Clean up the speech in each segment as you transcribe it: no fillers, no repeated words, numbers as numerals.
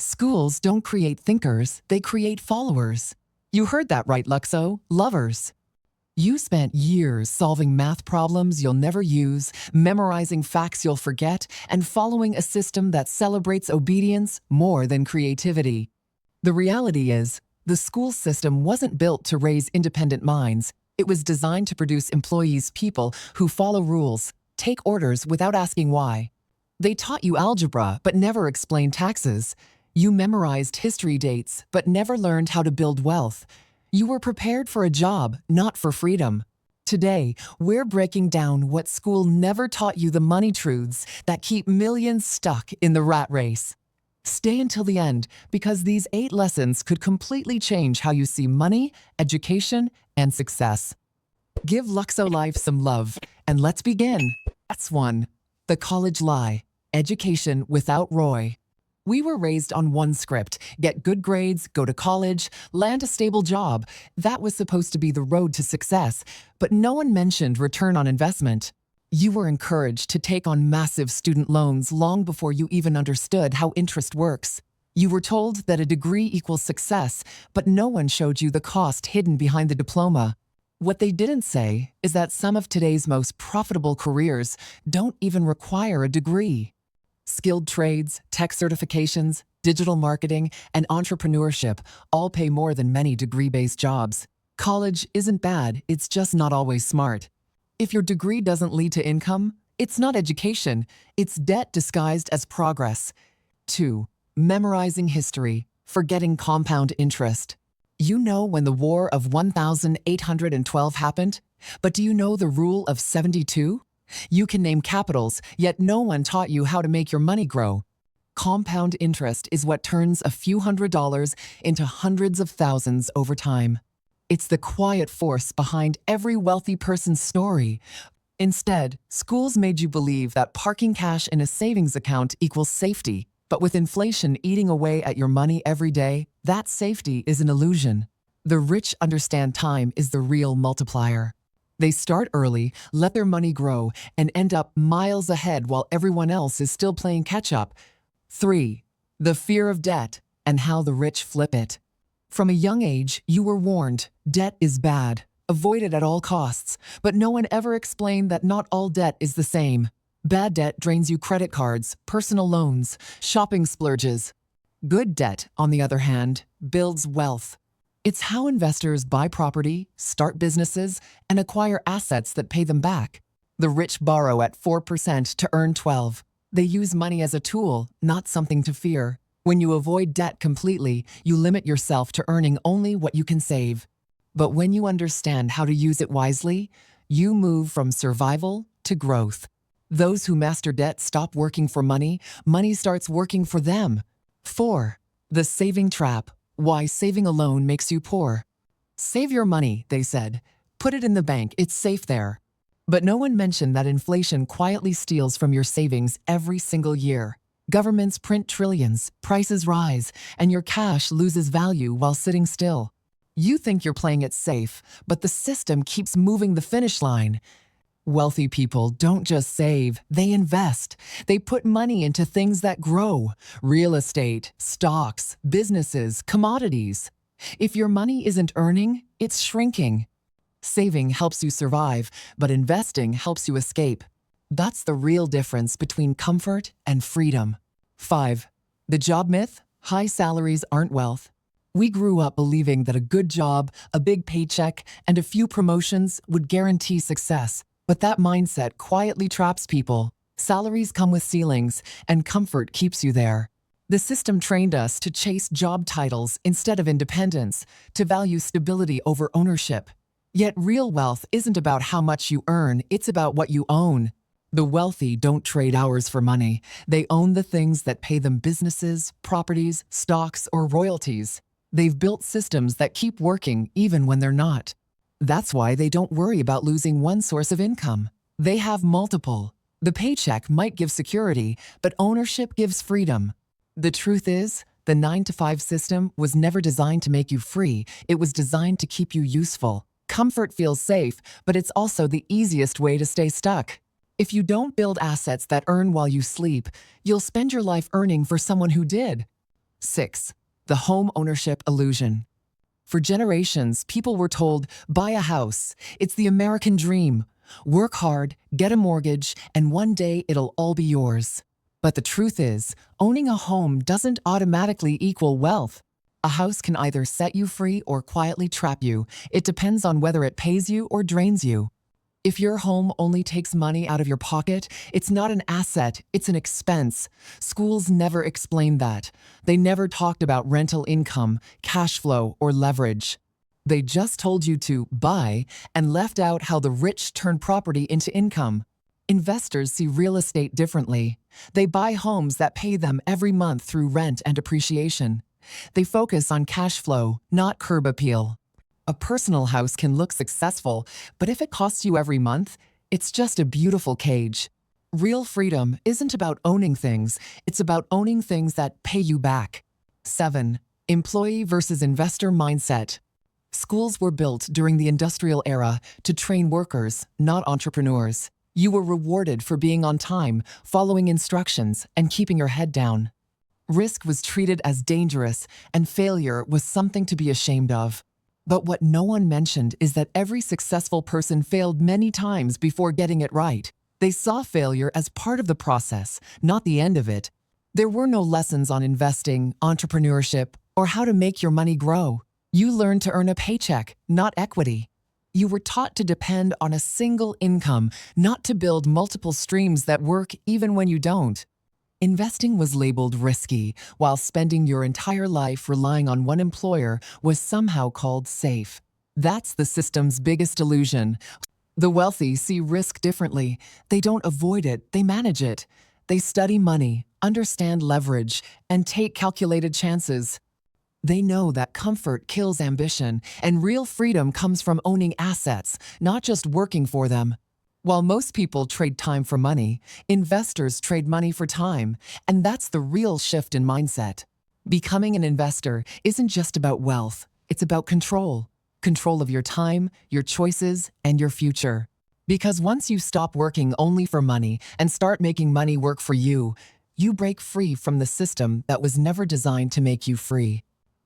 Schools don't create thinkers, they create followers. You heard that right, Luxo, lovers. You spent years solving math problems you'll never use, memorizing facts you'll forget, and following a system that celebrates obedience more than creativity. The reality is, the school system wasn't built to raise independent minds. It was designed to produce people who follow rules, take orders without asking why. They taught you algebra, but never explained taxes. You memorized history dates, but never learned how to build wealth. You were prepared for a job, not for freedom. Today, we're breaking down what school never taught you, the money truths that keep millions stuck in the rat race. Stay until the end, because these 8 lessons could completely change how you see money, education, and success. Give Luxo-Life some love, and let's begin. That's 1. The college lie. Education without Roy. We were raised on one script: get good grades, go to college, land a stable job. That was supposed to be the road to success, but no one mentioned return on investment. You were encouraged to take on massive student loans long before you even understood how interest works. You were told that a degree equals success, but no one showed you the cost hidden behind the diploma. What they didn't say is that some of today's most profitable careers don't even require a degree. Skilled trades, tech certifications, digital marketing, and entrepreneurship all pay more than many degree-based jobs. College isn't bad, it's just not always smart. If your degree doesn't lead to income, it's not education, it's debt disguised as progress. 2. Memorizing history, forgetting compound interest. You know when the War of 1812 happened, but do you know the Rule of 72? You can name capitals, yet no one taught you how to make your money grow. Compound interest is what turns a few $100s into hundreds of thousands over time. It's the quiet force behind every wealthy person's story. Instead, schools made you believe that parking cash in a savings account equals safety. But with inflation eating away at your money every day, that safety is an illusion. The rich understand time is the real multiplier. They start early, let their money grow, and end up miles ahead while everyone else is still playing catch-up. 3. The fear of debt and how the rich flip it. From a young age, you were warned, debt is bad, avoid it at all costs, but no one ever explained that not all debt is the same. Bad debt drains you credit cards, personal loans, shopping splurges. Good debt, on the other hand, builds wealth. It's how investors buy property, start businesses, and acquire assets that pay them back. The rich borrow at 4% to earn 12. They use money as a tool, not something to fear. When you avoid debt completely, you limit yourself to earning only what you can save. But when you understand how to use it wisely, you move from survival to growth. Those who master debt stop working for money, money starts working for them. 4. The saving trap. Why saving alone makes you poor. Save your money, they said. Put it in the bank, it's safe there. But no one mentioned that inflation quietly steals from your savings every single year. Governments print trillions, prices rise, and your cash loses value while sitting still. You think you're playing it safe, but the system keeps moving the finish line. Wealthy people don't just save, they invest. They put money into things that grow: real estate, stocks, businesses, commodities. If your money isn't earning, it's shrinking. Saving helps you survive, but investing helps you escape. That's the real difference between comfort and freedom. 5. The job myth: high salaries aren't wealth. We grew up believing that a good job, a big paycheck, and a few promotions would guarantee success. But that mindset quietly traps people. Salaries come with ceilings, and comfort keeps you there. The system trained us to chase job titles instead of independence, to value stability over ownership. Yet real wealth isn't about how much you earn, it's about what you own. The wealthy don't trade hours for money. They own the things that pay them: businesses, properties, stocks, or royalties. They've built systems that keep working even when they're not. That's why they don't worry about losing one source of income. They have multiple. The paycheck might give security, but ownership gives freedom. The truth is, the 9-to-5 system was never designed to make you free. It was designed to keep you useful. Comfort feels safe, but it's also the easiest way to stay stuck. If you don't build assets that earn while you sleep, you'll spend your life earning for someone who did. 6. The home ownership illusion. For generations, people were told, buy a house. It's the American dream. Work hard, get a mortgage, and one day it'll all be yours. But the truth is, owning a home doesn't automatically equal wealth. A house can either set you free or quietly trap you. It depends on whether it pays you or drains you. If your home only takes money out of your pocket, it's not an asset, it's an expense. Schools never explained that. They never talked about rental income, cash flow, or leverage. They just told you to buy and left out how the rich turn property into income. Investors see real estate differently. They buy homes that pay them every month through rent and appreciation. They focus on cash flow, not curb appeal. A personal house can look successful, but if it costs you every month, it's just a beautiful cage. Real freedom isn't about owning things, it's about owning things that pay you back. 7. Employee versus investor mindset. Schools were built during the industrial era to train workers, not entrepreneurs. You were rewarded for being on time, following instructions, and keeping your head down. Risk was treated as dangerous, and failure was something to be ashamed of. But what no one mentioned is that every successful person failed many times before getting it right. They saw failure as part of the process, not the end of it. There were no lessons on investing, entrepreneurship, or how to make your money grow. You learned to earn a paycheck, not equity. You were taught to depend on a single income, not to build multiple streams that work even when you don't. Investing was labeled risky, while spending your entire life relying on one employer was somehow called safe. That's the system's biggest illusion. The wealthy see risk differently. They don't avoid it, they manage it. They study money, understand leverage, and take calculated chances. They know that comfort kills ambition, and real freedom comes from owning assets, not just working for them. While most people trade time for money, investors trade money for time, and that's the real shift in mindset. Becoming an investor isn't just about wealth, it's about control. Control of your time, your choices, and your future. Because once you stop working only for money and start making money work for you, you break free from the system that was never designed to make you free.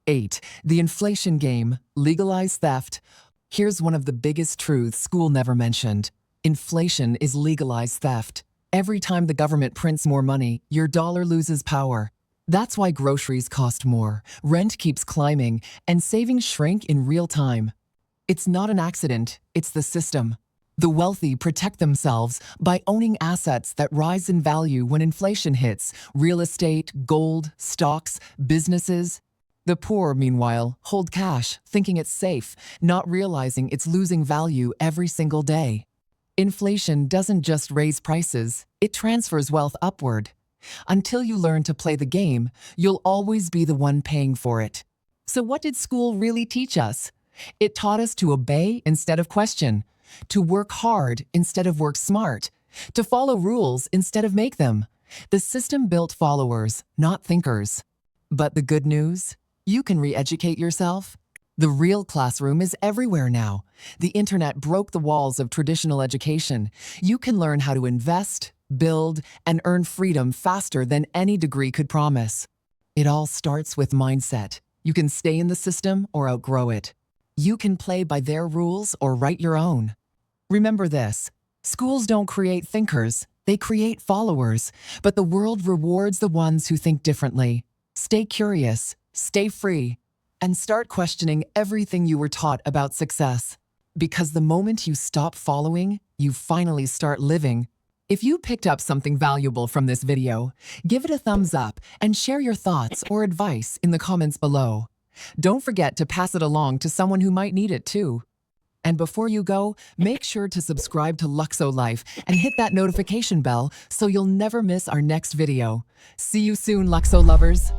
8. The inflation game, legalized theft. Here's one of the biggest truths school never mentioned. Inflation is legalized theft. Every time the government prints more money, your dollar loses power. That's why groceries cost more, rent keeps climbing, and savings shrink in real time. It's not an accident, it's the system. The wealthy protect themselves by owning assets that rise in value when inflation hits: real estate, gold, stocks, businesses. The poor, meanwhile, hold cash, thinking it's safe, not realizing it's losing value every single day. Inflation doesn't just raise prices, it transfers wealth upward. Until you learn to play the game, you'll always be the one paying for it. So what did school really teach us? It taught us to obey instead of question, to work hard instead of work smart, to follow rules instead of make them. The system built followers, not thinkers. But the good news? You can re-educate yourself. The real classroom is everywhere now. The internet broke the walls of traditional education. You can learn how to invest, build, and earn freedom faster than any degree could promise. It all starts with mindset. You can stay in the system or outgrow it. You can play by their rules or write your own. Remember this: schools don't create thinkers, they create followers, but the world rewards the ones who think differently. Stay curious, stay free, and start questioning everything you were taught about success. Because the moment you stop following, you finally start living. If you picked up something valuable from this video, give it a thumbs up and share your thoughts or advice in the comments below. Don't forget to pass it along to someone who might need it too. And before you go, make sure to subscribe to Luxo-Life and hit that notification bell so you'll never miss our next video. See you soon, Luxo lovers!